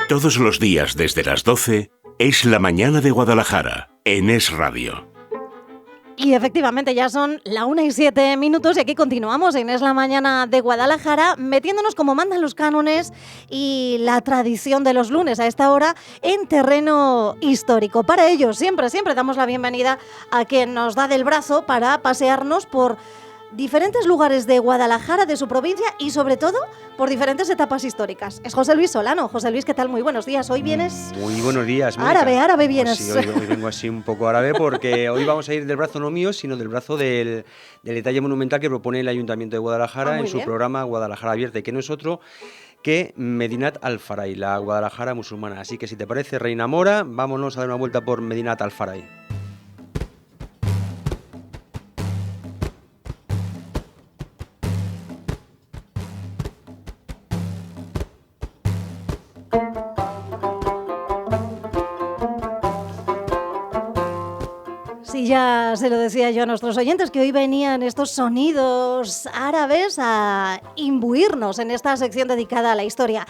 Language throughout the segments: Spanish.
Todos los días desde las 12 es La Mañana de Guadalajara, en Es Radio. Y efectivamente ya son la 1:07 y aquí continuamos en Es la Mañana de Guadalajara, metiéndonos como mandan los cánones y la tradición de los lunes a esta hora en terreno histórico. Para ello siempre damos la bienvenida a quien nos da del brazo para pasearnos por diferentes lugares de Guadalajara, de su provincia y sobre todo por diferentes etapas históricas. Es José Luis Solano. José Luis, ¿qué tal? Muy buenos días. Hoy vienes... Muy buenos días, Mónica. Árabe vienes. Pues sí, hoy vengo así un poco árabe porque hoy vamos a ir del brazo no mío, sino del brazo del detalle monumental que propone el Ayuntamiento de Guadalajara en su programa Guadalajara Abierta, y que no es otro que Medinat Al-Faray, la Guadalajara musulmana. Así que si te parece, Reina Mora, vámonos a dar una vuelta por Medinat Al-Faray. Sí, ya se lo decía yo a nuestros oyentes que hoy venían estos sonidos árabes a imbuirnos en esta sección dedicada a la historia.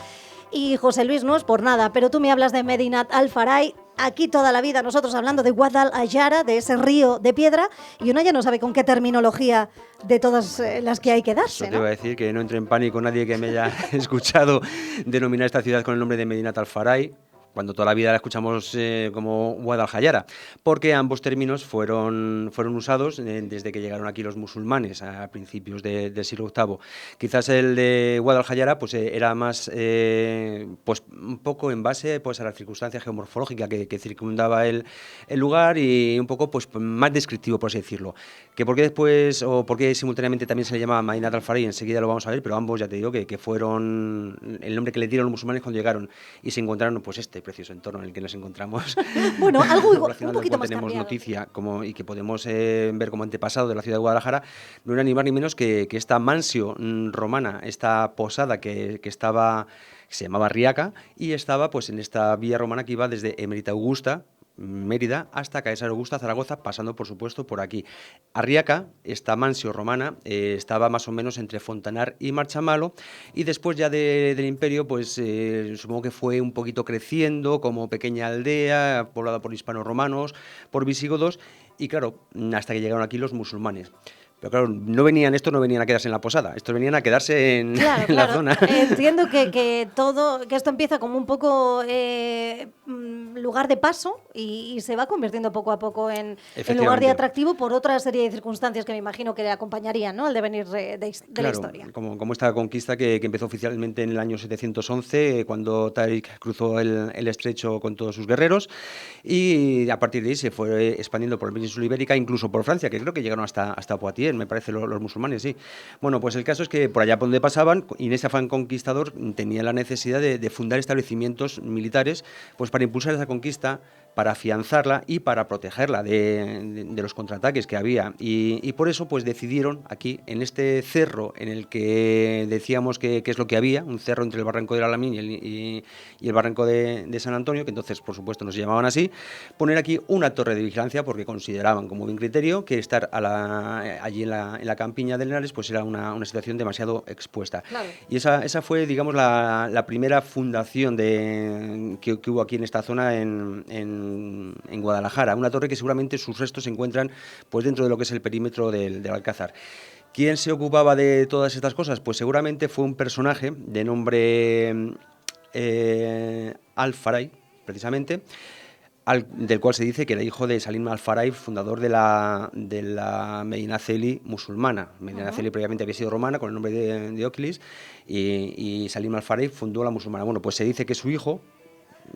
Y José Luis, no es por nada, pero tú me hablas de Medinat Al-Faray. Aquí toda la vida nosotros hablando de Wad al-Ayara, de ese río de piedra, y uno ya no sabe con qué terminología de todas las que hay que darse, ¿no? Te iba a decir que no entre en pánico nadie que me haya escuchado denominar esta ciudad con el nombre de Medinat Al-Faray, cuando toda la vida la escuchamos como Wad al-Ayara, porque ambos términos fueron usados desde que llegaron aquí los musulmanes a principios del siglo VIII. Quizás el de Wad al-Ayara pues, era más pues, un poco en base pues, a la circunstancia geomorfológica que circundaba el lugar y un poco pues, más descriptivo, por así decirlo. Que por qué después o por qué simultáneamente también se le llama Medinat Al-Faray, enseguida lo vamos a ver, pero ambos ya te digo que fueron el nombre que le dieron los musulmanes cuando llegaron y se encontraron pues este precioso entorno en el que nos encontramos. Bueno, algo un poquito más tenemos cambiado. Noticia y que podemos ver como antepasado de la ciudad de Guadalajara, no era ni más ni menos que esta mansio romana, esta posada que estaba, se llamaba Riaca, y estaba pues en esta vía romana que iba desde Emérita Augusta, Mérida, hasta Caesar Augusta, Zaragoza, pasando por supuesto por aquí. Arriaca, esta mansio romana, estaba más o menos entre Fontanar y Marchamalo, y después ya del imperio, pues supongo que fue un poquito creciendo como pequeña aldea, poblada por hispanos-romanos, por visigodos, y claro, hasta que llegaron aquí los musulmanes. Pero claro, no venían a quedarse en la posada, estos venían a quedarse en la zona. Entiendo que esto empieza como un poco lugar de paso y se va convirtiendo poco a poco en lugar de atractivo por otra serie de circunstancias que me imagino que le acompañarían, ¿no?, al devenir de la historia. Como esta conquista que empezó oficialmente en el año 711, cuando Táriq cruzó el estrecho con todos sus guerreros, y a partir de ahí se fue expandiendo por la península ibérica, incluso por Francia, que creo que llegaron hasta Poitiers, me parece, los musulmanes, sí. Bueno, pues el caso es que por allá por donde pasaban, y en ese afán conquistador, tenían la necesidad de fundar establecimientos militares pues para impulsar esa conquista, para afianzarla y para protegerla de los contraataques que había. Y por eso pues decidieron aquí, en este cerro en el que decíamos que es lo que había, un cerro entre el barranco del Alamín y el barranco de San Antonio, que entonces por supuesto no se llamaban así, poner aquí una torre de vigilancia, porque consideraban como bien criterio que estar allí en la campiña de Linares pues era una situación demasiado expuesta. Claro. Y esa fue, digamos, la primera fundación que hubo aquí en esta zona en Guadalajara, una torre que seguramente sus restos se encuentran pues dentro de lo que es el perímetro del Alcázar. ¿Quién se ocupaba de todas estas cosas? Pues seguramente fue un personaje de nombre Al-Faray, precisamente, del cual se dice que era hijo de Salim Al-Faray, fundador de la Medina Celi musulmana. Medina Celi previamente había sido romana con el nombre de Oquilis, y Salim Al-Faray fundó la musulmana. Bueno, pues se dice que su hijo,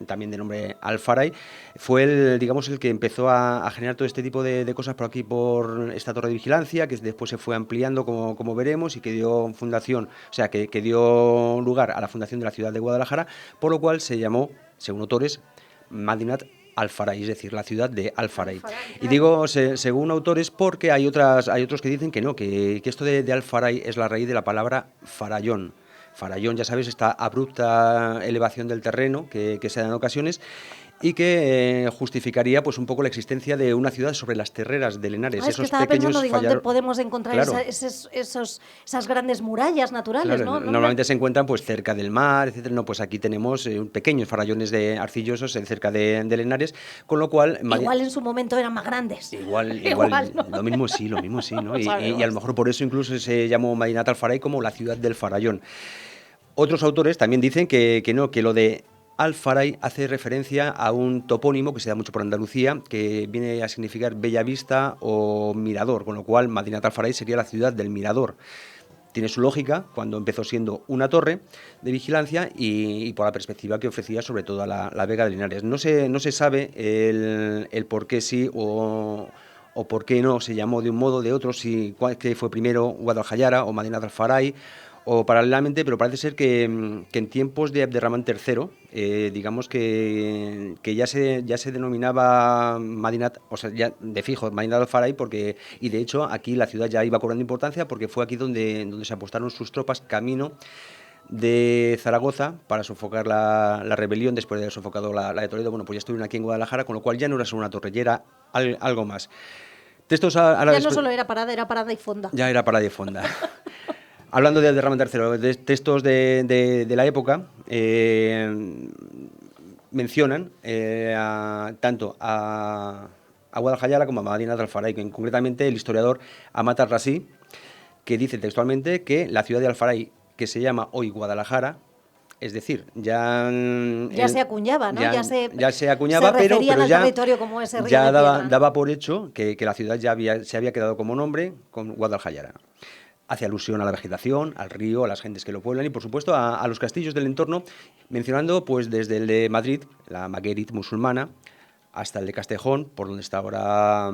también de nombre Al-Faray, fue el que empezó a generar todo este tipo de cosas por aquí, por esta torre de vigilancia, que después se fue ampliando, como veremos, y que dio fundación, o sea, que dio lugar a la fundación de la ciudad de Guadalajara, por lo cual se llamó, según autores, Medinat Al-Faray, es decir, la ciudad de Al-Faray. Y digo según autores porque hay otros que dicen que no, que esto de Al-Faray es la raíz de la palabra farallón. Farallón, ya sabes, esta abrupta elevación del terreno que se da en ocasiones, y que justificaría pues un poco la existencia de una ciudad sobre las terreras de Henares. Es que estaba pensando, digo, ¿dónde podemos encontrar esas grandes murallas naturales? Claro, ¿no? normalmente se encuentran pues cerca del mar, etcétera. No, pues aquí tenemos pequeños farallones de arcillosos cerca de Henares, con lo cual... Igual en su momento eran más grandes. Igual, ¿no? lo mismo sí, ¿no? Y Sabemos. a lo mejor por eso incluso se llamó Madinat al-Faray como la ciudad del farallón. Otros autores también dicen que no, que lo de Al-Faray hace referencia a un topónimo que se da mucho por Andalucía, que viene a significar bella vista o mirador, con lo cual Madinat al-Faray sería la ciudad del mirador. Tiene su lógica cuando empezó siendo una torre de vigilancia y por la perspectiva que ofrecía sobre todo a la Vega de Linares. No se sabe el por qué sí o por qué no se llamó de un modo o de otro, si que fue primero Wad al-Hajara o Madinat al-Faray, o paralelamente, pero parece ser que en tiempos de Abderramán III, digamos que ya se denominaba Madinat, o sea, ya de fijo, Madinat al-Faray, y de hecho aquí la ciudad ya iba cobrando importancia porque fue aquí donde se apostaron sus tropas camino de Zaragoza para sofocar la rebelión después de haber sofocado la de Toledo. Bueno, pues ya estuvieron aquí en Guadalajara, con lo cual ya no era solo una torre, ya era algo más. Textos ya no solo era parada y fonda. Ya era parada y fonda. Hablando de Abderramán III, de textos de la época, mencionan tanto a Wad al-Hajara como a Madinat al-Faray, concretamente el historiador Amat al-Razi, que dice textualmente que la ciudad de Al-Faray, que se llama hoy Guadalajara, es decir, ya se acuñaba, ¿no? Ya se acuñaba, pero ya daba por hecho que la ciudad se había quedado como nombre con Wad al-Hajara. Hace alusión a la vegetación, al río, a las gentes que lo pueblan y, por supuesto, a los castillos del entorno, mencionando pues desde el de Madrid, la Maguerit musulmana, hasta el de Castejón, por donde está ahora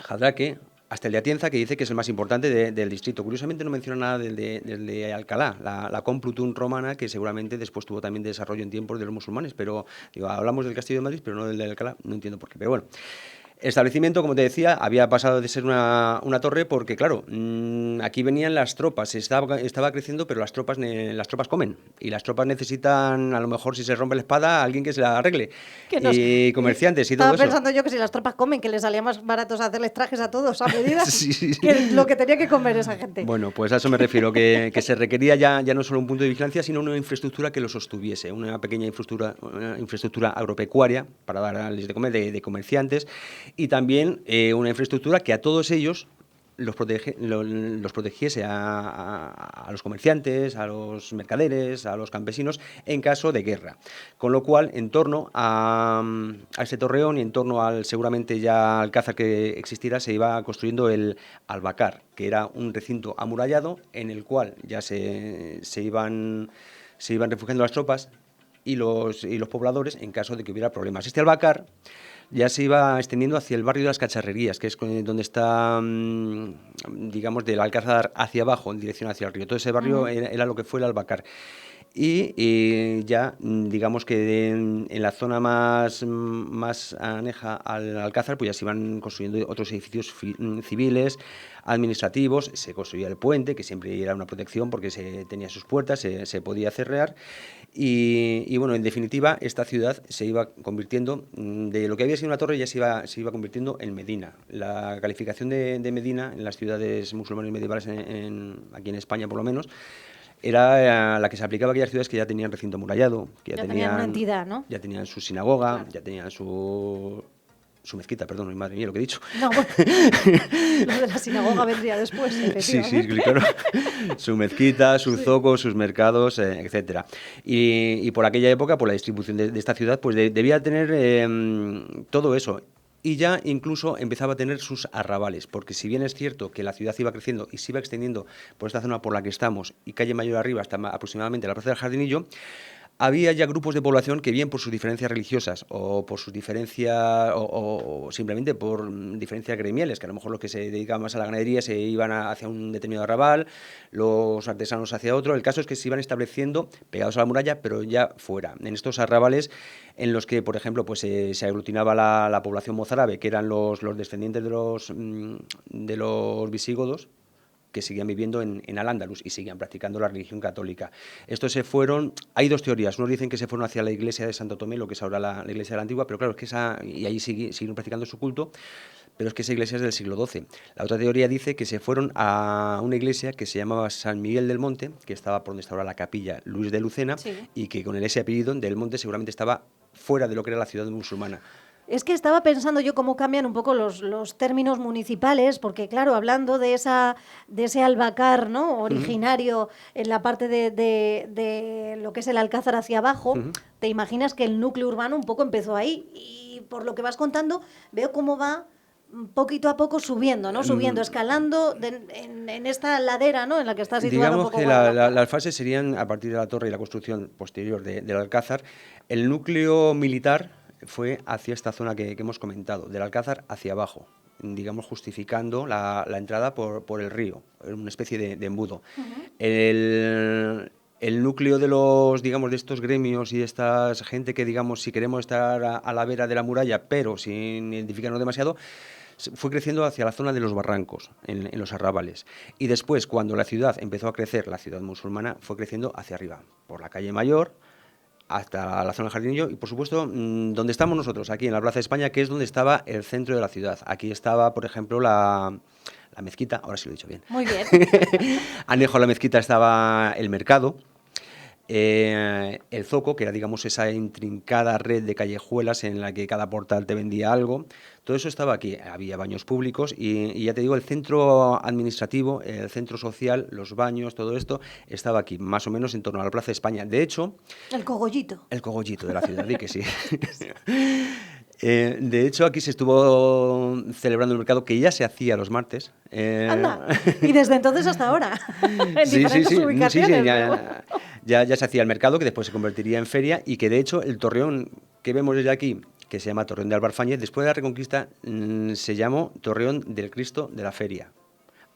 Jadraque, hasta el de Atienza, que dice que es el más importante del distrito. Curiosamente no menciona nada del de Alcalá, la Complutum romana, que seguramente después tuvo también desarrollo en tiempos de los musulmanes, pero hablamos del Castillo de Madrid, pero no del de Alcalá, no entiendo por qué, pero bueno. El establecimiento, como te decía, había pasado de ser una torre porque, claro, aquí venían las tropas, estaba creciendo, pero las tropas comen y las tropas necesitan, a lo mejor si se rompe la espada, alguien que se la arregle. Y comerciantes y todo eso. Estaba pensando yo que si las tropas comen, que les salía más baratos hacerles trajes a todos a medida sí. Que lo que tenía que comer esa gente. Bueno, pues a eso me refiero, que se requería ya no solo un punto de vigilancia, sino una infraestructura que lo sostuviese, una pequeña infraestructura agropecuaria para darles de comer, de comerciantes, y también una infraestructura que a todos ellos los protegiese a los comerciantes, a los mercaderes, a los campesinos en caso de guerra. Con lo cual, en torno a ese torreón y en torno al seguramente ya alcázar que existiera, se iba construyendo el Albacar, que era un recinto amurallado en el cual ya se iban refugiando las tropas y los pobladores en caso de que hubiera problemas. Este Albacar ya se iba extendiendo hacia el barrio de las Cacharrerías, que es donde está, digamos, del Alcázar hacia abajo, en dirección hacia el río. Todo ese barrio era lo que fue el Albacar. Y ya, digamos que en la zona más aneja al Alcázar, pues ya se iban construyendo otros edificios civiles, administrativos, se construía el puente, que siempre era una protección porque tenía sus puertas, se podía cerrar. Y bueno, en definitiva, esta ciudad se iba convirtiendo, de lo que había sido una torre, ya se iba convirtiendo en Medina. La calificación de Medina en las ciudades musulmanas medievales, aquí en España por lo menos, era la que se aplicaba a aquellas ciudades que ya tenían recinto amurallado, que ya tenían una entidad, ¿no? Ya tenían su sinagoga, claro. Ya tenían su mezquita, perdón, madre mía, lo que he dicho. No, bueno, lo de la sinagoga vendría después, efectivamente. Sí, claro. Su mezquita, sus zocos, sus mercados, etcétera. Y por aquella época, por la distribución de esta ciudad, pues debía tener todo eso. Y ya incluso empezaba a tener sus arrabales, porque si bien es cierto que la ciudad iba creciendo y se iba extendiendo por esta zona por la que estamos y calle Mayor arriba hasta aproximadamente la Plaza del Jardinillo, había ya grupos de población que bien por sus diferencias religiosas o por sus diferencias o simplemente por diferencias gremiales, que a lo mejor los que se dedicaban más a la ganadería se iban hacia un determinado arrabal, los artesanos hacia otro. El caso es que se iban estableciendo pegados a la muralla, pero ya fuera, en estos arrabales en los que, por ejemplo, pues se aglutinaba la población mozárabe, que eran los descendientes de los visigodos, que seguían viviendo en Al-Ándalus y seguían practicando la religión católica. Estos se fueron, hay dos teorías, unos dicen que se fueron hacia la iglesia de Santo Tomé, lo que es ahora la iglesia de la Antigua, pero claro, es que y ahí siguieron practicando su culto, pero es que esa iglesia es del siglo XII. La otra teoría dice que se fueron a una iglesia que se llamaba San Miguel del Monte, que estaba por donde está ahora la capilla Luis de Lucena, y que con ese apellido del Monte seguramente estaba fuera de lo que era la ciudad musulmana. Es que estaba pensando yo cómo cambian un poco los términos municipales, porque claro, hablando de ese albacar, ¿no?, originario en la parte de lo que es el Alcázar hacia abajo, te imaginas que el núcleo urbano un poco empezó ahí. Y por lo que vas contando, veo cómo va poquito a poco subiendo, ¿no? Subiendo, escalando en esta ladera, ¿no?, en la que está situado un Digamos poco que Guadalajara. las fases serían, a partir de la torre y la construcción posterior del Alcázar, el núcleo militar fue hacia esta zona que hemos comentado, del Alcázar hacia abajo, digamos justificando la entrada por el río, una especie de embudo. El núcleo de los, digamos, de estos gremios y de esta gente que, digamos, si queremos estar a la vera de la muralla, pero sin identificarnos demasiado, fue creciendo hacia la zona de los barrancos, en los arrabales. Y después, cuando la ciudad empezó a crecer, la ciudad musulmana, fue creciendo hacia arriba, por la calle Mayor, hasta la zona del Jardinillo y, por supuesto, donde estamos nosotros, aquí en la Plaza de España, que es donde estaba el centro de la ciudad. Aquí estaba, por ejemplo, la mezquita, ahora sí lo he dicho bien. Muy bien. Anejo a la mezquita estaba el mercado, el zoco, que era, digamos, esa intrincada red de callejuelas en la que cada portal te vendía algo. Todo eso estaba aquí. Había baños públicos y ya te digo, el centro administrativo, el centro social, los baños, todo esto estaba aquí, más o menos en torno a la Plaza de España. De hecho... El cogollito. El cogollito de la ciudad, di que sí. De hecho, aquí se estuvo celebrando el mercado que ya se hacía los martes. Anda, y desde entonces hasta ahora, en diferentes ubicaciones. Ya se hacía el mercado, que después se convertiría en feria, y que de hecho el torreón que vemos desde aquí, que se llama Torreón de Albarfáñez, después de la Reconquista se llamó Torreón del Cristo de la Feria,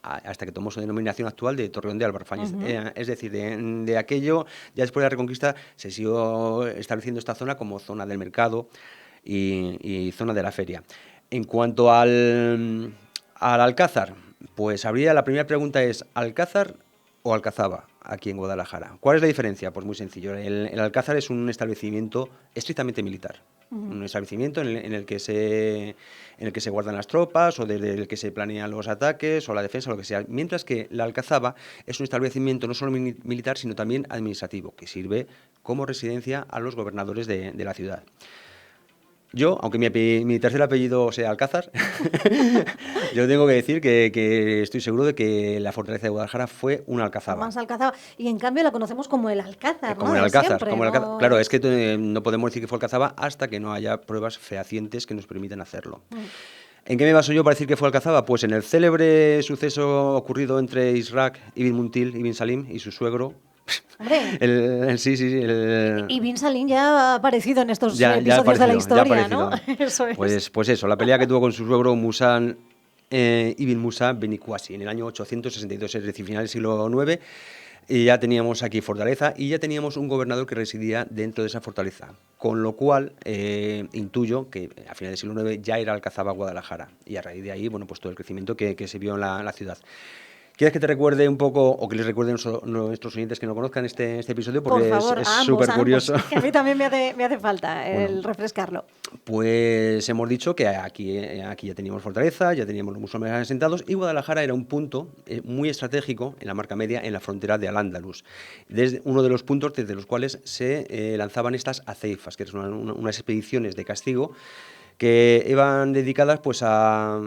hasta que tomó su denominación actual de Torreón de Albarfáñez. Es decir, de aquello, ya después de la Reconquista se siguió estableciendo esta zona como zona del mercado y zona de la feria. En cuanto al Alcázar, pues la primera pregunta es, ¿Alcázar o Alcazaba aquí en Guadalajara? ¿Cuál es la diferencia? Pues muy sencillo. El Alcázar es un establecimiento estrictamente militar. Un establecimiento en el que se guardan las tropas o desde el que se planean los ataques o la defensa o lo que sea. Mientras que la Alcazaba es un establecimiento no solo militar, sino también administrativo, que sirve como residencia a los gobernadores de la ciudad. Yo, aunque mi tercer apellido sea Alcázar, yo tengo que decir que estoy seguro de que la fortaleza de Guadalajara fue una alcazaba. Más Alcazaba. Y en cambio la conocemos como el Alcázar, como ¿no? el Alcázar, Siempre, como el Alcázar. ¿no? Claro, es que no podemos decir que fue Alcazaba hasta que no haya pruebas fehacientes que nos permitan hacerlo. ¿En qué me baso yo para decir que fue Alcazaba? Pues en el célebre suceso ocurrido entre Israk ibn Muntil ibn Salim y su suegro. Hombre, sí. y Bin Salín ya ha aparecido en estos episodios de la historia, ¿no? Eso es. Pues eso, la pelea que tuvo con su suegro Musa ibn Musa Benicuasi en el año 862, es decir, final del siglo IX. Y ya teníamos aquí fortaleza y ya teníamos un gobernador que residía dentro de esa fortaleza. Con lo cual, intuyo que a finales del siglo IX ya era Alcazaba Guadalajara. Y a raíz de ahí, bueno, pues todo el crecimiento que se vio en la ciudad. ¿Quieres que te recuerde un poco, o que les recuerden nuestros oyentes que no conozcan este episodio? Porque por favor, es súper curioso. Que a mí también me hace falta el refrescarlo. Pues hemos dicho que aquí ya teníamos fortaleza, ya teníamos los musulmanes asentados, y Guadalajara era un punto muy estratégico en la marca media, en la frontera de Al-Ándalus. Desde uno de los puntos desde los cuales se lanzaban estas aceifas, que eran unas expediciones de castigo, que iban dedicadas pues a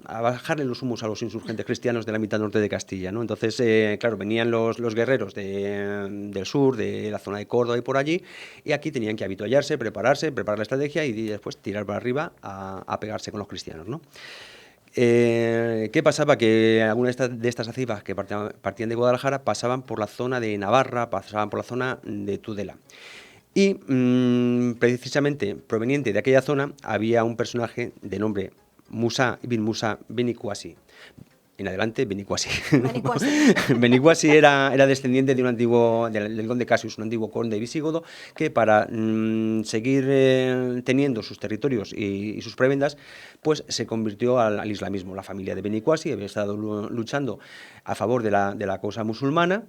bajarle los humos a los insurgentes cristianos de la mitad norte de Castilla, ¿no? Entonces, claro, venían los guerreros del sur, de la zona de Córdoba y por allí, y aquí tenían que habituallarse, preparar la estrategia y después tirar para arriba a pegarse con los cristianos, ¿no? ¿Qué pasaba? Que algunas de estas aceifas que partían de Guadalajara pasaban por la zona de Navarra, pasaban por la zona de Tudela. Y precisamente proveniente de aquella zona había un personaje de nombre Musa ibn Musa Benicuasi. en adelante, Benicuasi. Benicuasi. Benicuasi era descendiente de un antiguo, del conde Cassius, un antiguo conde visigodo, que para seguir teniendo sus territorios y sus prebendas, pues se convirtió al islamismo. La familia de Benicuasi había estado luchando a favor de la causa musulmana.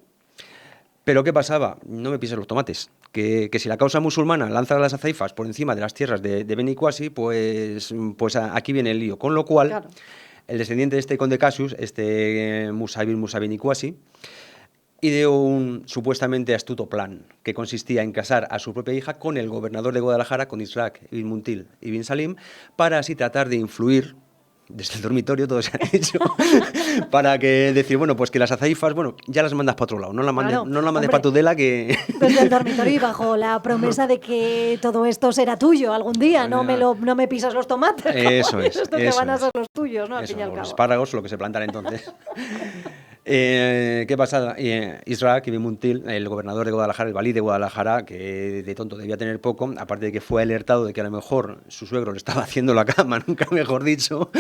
Pero ¿qué pasaba? No me pises los tomates. Que si la causa musulmana lanza las azaifas por encima de las tierras de Benicuasi, pues aquí viene el lío. Con lo cual, claro, el descendiente de este conde Cassius, Musa ibn Musa Benicuasi, ideó un supuestamente astuto plan que consistía en casar a su propia hija con el gobernador de Guadalajara, con Isaac ibn Muntil ibn Salim, para así tratar de influir desde el dormitorio, todo se ha hecho, para que decir, bueno, pues que las azaifas, bueno, ya las mandas para otro lado, no las mandes, claro, no las mandes para Tudela, que... Desde el dormitorio y bajo la promesa de que todo esto será tuyo algún día, no me pisas los tomates. Eso es. Esto que van a ser los tuyos, ¿no? Al eso, fin y al cabo. Los espárragos, lo que se plantan entonces. ¿Qué pasa? Isaac ibn Muntil, el gobernador de Guadalajara, el valí de Guadalajara, que de tonto debía tener poco, aparte de que fue alertado de que a lo mejor su suegro le estaba haciendo la cama, nunca mejor dicho,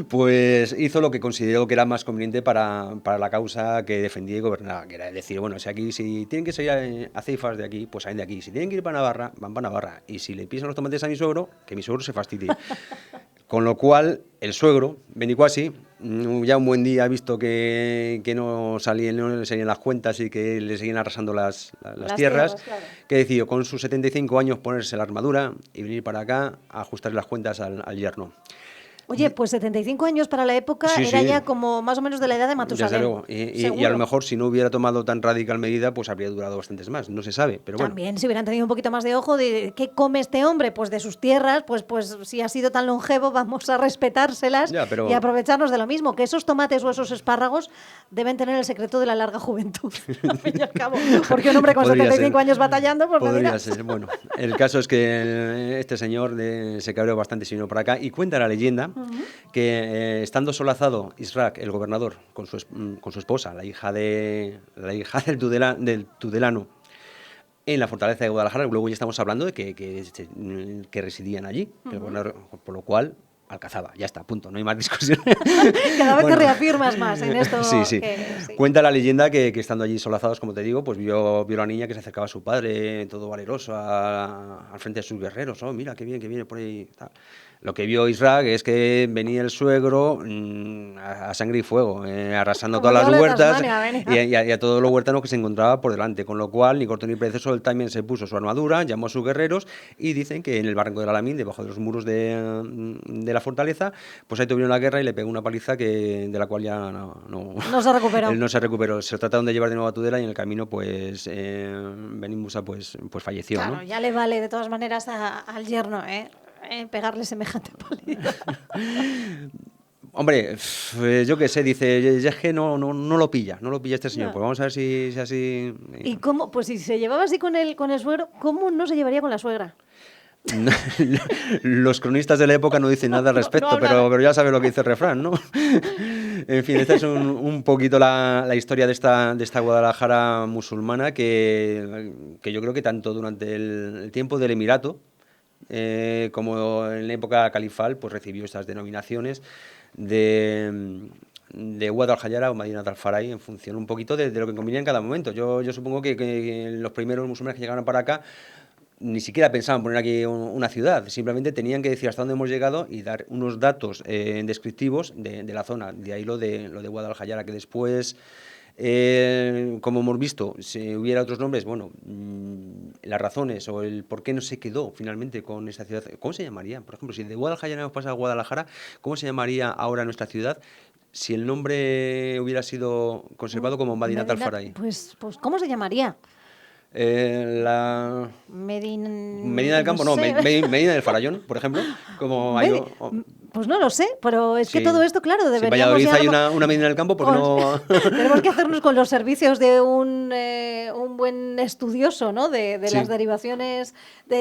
pues hizo lo que consideró que era más conveniente para la causa que defendía y gobernaba, que era decir, bueno, si tienen que salir azaifas de aquí, pues salen de aquí, si tienen que ir para Navarra, van para Navarra, y si le pisan los tomates a mi suegro, que mi suegro se fastidie. Con lo cual, el suegro, Benicuasi, ya un buen día ha visto que no le salían las cuentas y que le seguían arrasando las tierras, claro, que decidió con sus 75 años ponerse la armadura y venir para acá a ajustar las cuentas al yerno. Oye, pues 75 años para la época era ya como más o menos de la edad de Matusalén. Desde luego. Y a lo mejor si no hubiera tomado tan radical medida, pues habría durado bastantes más, no se sabe, pero bueno. También si hubieran tenido un poquito más de ojo de qué come este hombre, pues de sus tierras, pues si ha sido tan longevo vamos a respetárselas y aprovecharnos de lo mismo, que esos tomates o esos espárragos deben tener el secreto de la larga juventud, al fin y al cabo, porque un hombre con 75 años batallando, pues podría ser. Bueno, el caso es que este señor se cabreó bastante si vino para acá y cuenta la leyenda que estando solazado Isaac, el gobernador, con su esposa, la hija del tudelano, en la fortaleza de Guadalajara, luego ya estamos hablando de que residían allí, el gobernador, por lo cual alcazaba, ya está, punto, no hay más discusión. Cada vez te reafirmas más en esto. Sí. Cuenta la leyenda que estando allí solazados, como te digo, pues vio a la niña que se acercaba a su padre, todo valeroso, al frente de sus guerreros. Oh, mira, qué bien, que viene por ahí. Tal. Lo que vio Isaac es que venía el suegro a sangre y fuego, arrasando todas las huertas y a todos los huertanos que se encontraba por delante, con lo cual, ni corto ni perezoso, él también se puso su armadura, llamó a sus guerreros y dicen que en el barranco del Alamín, debajo de los muros de la fortaleza, pues ahí tuvieron la guerra y le pegó una paliza de la cual ya no se recuperó. Él no se recuperó. Se trataron de llevar de nuevo a Tudela y en el camino, pues, Benin Musa pues falleció. Claro, ¿no? Ya le vale de todas maneras al yerno, pegarle semejante paliza. Hombre, yo qué sé, dice, ya es que no lo pilla este señor. No. Pues vamos a ver si así... ¿Y cómo? Pues si se llevaba así con el suegro, ¿cómo no se llevaría con la suegra? Los cronistas de la época no dicen nada al respecto, pero ya sabes lo que dice el refrán, ¿no? En fin, esta es un poquito la historia de esta Guadalajara musulmana que yo creo que tanto durante el tiempo del Emirato como en la época califal, pues recibió estas denominaciones de Wad al-Hajara o Madinat al-Farai en función un poquito de lo que convenía en cada momento. Yo supongo que los primeros musulmanes que llegaron para acá ni siquiera pensaban poner aquí una ciudad, simplemente tenían que decir hasta dónde hemos llegado y dar unos datos descriptivos de la zona. De ahí lo de Wad al-Hajara, que después, como hemos visto, si hubiera otros nombres, bueno, las razones o el por qué no se quedó finalmente con esta ciudad, ¿cómo se llamaría? Por ejemplo, si de Wad al-Hajara hemos pasado a Guadalajara, ¿cómo se llamaría ahora nuestra ciudad si el nombre hubiera sido conservado como Madinat al-Farai? Pues, ¿cómo se llamaría? La Medina del Campo, no, Medina del Farallón, por ejemplo, como pues no lo sé, pero es que todo esto, claro, deberíamos... Si en Valladolid hay una Medina del Campo, porque no... Tenemos que hacernos con los servicios de un buen estudioso, ¿no? De las derivaciones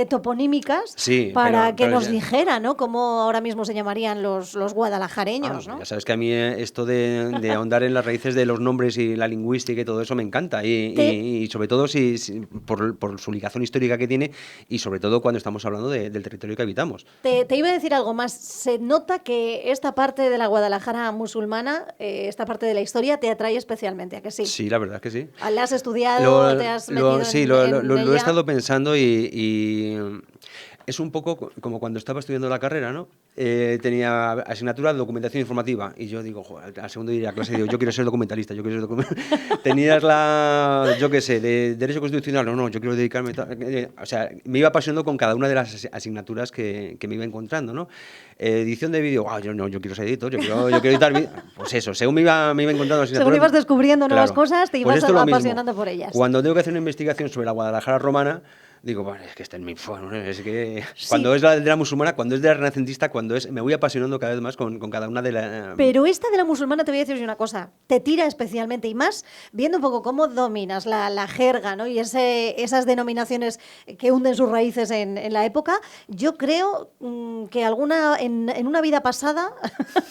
toponímicas, para que nos dijera, ¿no? Cómo ahora mismo se llamarían los guadalajareños, ¿no? Ya sabes que a mí esto de ahondar en las raíces de los nombres y la lingüística y todo eso me encanta, y sobre todo por su ligación histórica que tiene y sobre todo cuando estamos hablando del territorio que habitamos. Te iba a decir algo más. Se nota nota que esta parte de la Guadalajara musulmana, esta parte de la historia, te atrae especialmente, ¿a que sí? Sí, la verdad que sí. ¿La has estudiado? ¿Te has metido en Lo he ella? estado pensando y es un poco como cuando estaba estudiando la carrera, ¿no? Tenía asignatura de documentación informativa y yo digo, joder, al segundo día de la clase digo, yo quiero ser documentalista, yo quiero ser documentalista. Tenías yo qué sé, de Derecho Constitucional, no, yo quiero dedicarme... O sea, me iba apasionando con cada una de las asignaturas que me iba encontrando, ¿no? Edición de vídeo, yo quiero ser editor, yo quiero editar vídeo. Pues eso, según me iba encontrando asignaturas... Según ibas descubriendo nuevas cosas, te Pues ibas esto es lo mismo. apasionando por ellas. Cuando tengo que hacer una investigación sobre la Guadalajara romana, digo, bueno, es que está en mi... Bueno, es que Sí. cuando es de la musulmana, cuando es de la renacentista, me voy apasionando cada vez más con cada una de las... Pero esta de la musulmana, te voy a decir una cosa, te tira especialmente, y más viendo un poco cómo dominas la jerga, ¿no? Y esas denominaciones que hunden sus raíces en la época. Yo creo que en una vida pasada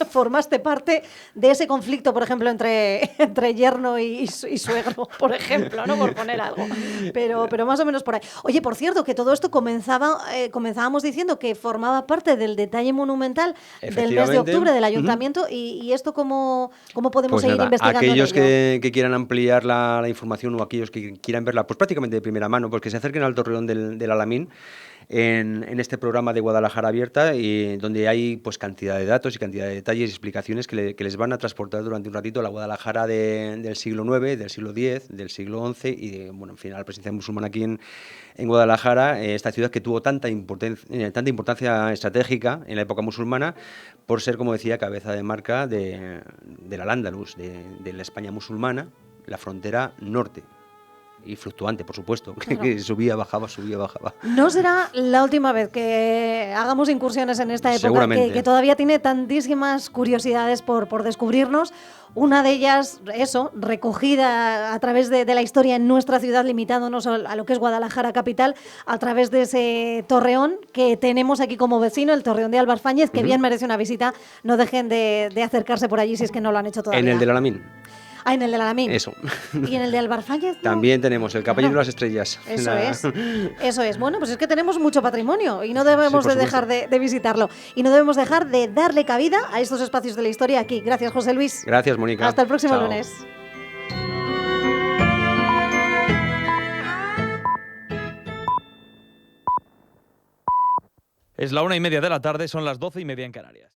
formaste parte de ese conflicto, por ejemplo, entre yerno y suegro, por ejemplo, ¿no? Por poner algo. Pero más o menos por ahí. Oye, por cierto, que todo esto comenzábamos diciendo que formaba parte del detalle monumental del mes de octubre del ayuntamiento. Y esto cómo podemos Pues seguir nada, investigando aquellos en ello. que quieran ampliar la información o aquellos que quieran verla pues prácticamente de primera mano, pues que se acerquen al Torreón del Alamín en este programa de Guadalajara Abierta, y donde hay pues cantidad de datos y cantidad de detalles y explicaciones que les van a transportar durante un ratito a la Guadalajara del siglo IX, del siglo X, del siglo XI y bueno, en fin, a la presencia musulmana aquí en Guadalajara, esta ciudad que tuvo tanta importancia estratégica en la época musulmana por ser, como decía, cabeza de marca del Al-Ándalus, de la España musulmana, la frontera norte. Y fluctuante, por supuesto, Claro. que subía, bajaba, subía, bajaba. No será la última vez que hagamos incursiones en esta época, Seguramente. que todavía tiene tantísimas curiosidades por descubrirnos. Una de ellas, eso, recogida a través de la historia en nuestra ciudad, limitándonos a lo que es Guadalajara capital, a través de ese torreón que tenemos aquí como vecino, el torreón de Álvar Fáñez, que bien merece una visita. No dejen de acercarse por allí si es que no lo han hecho todavía. En el del Alamín. Ah, en el del Alamín. Eso. Y en el de Álvar Fáñez, ¿no? También tenemos el Caballero de las Estrellas. Eso es. Bueno, pues es que tenemos mucho patrimonio y no debemos Sí, por de dejar de visitarlo. Y no debemos dejar de darle cabida a estos espacios de la historia aquí. Gracias, José Luis. Gracias, Mónica. Hasta el próximo Chao. lunes. Es la 1:30 de la tarde, son las 12:30 en Canarias.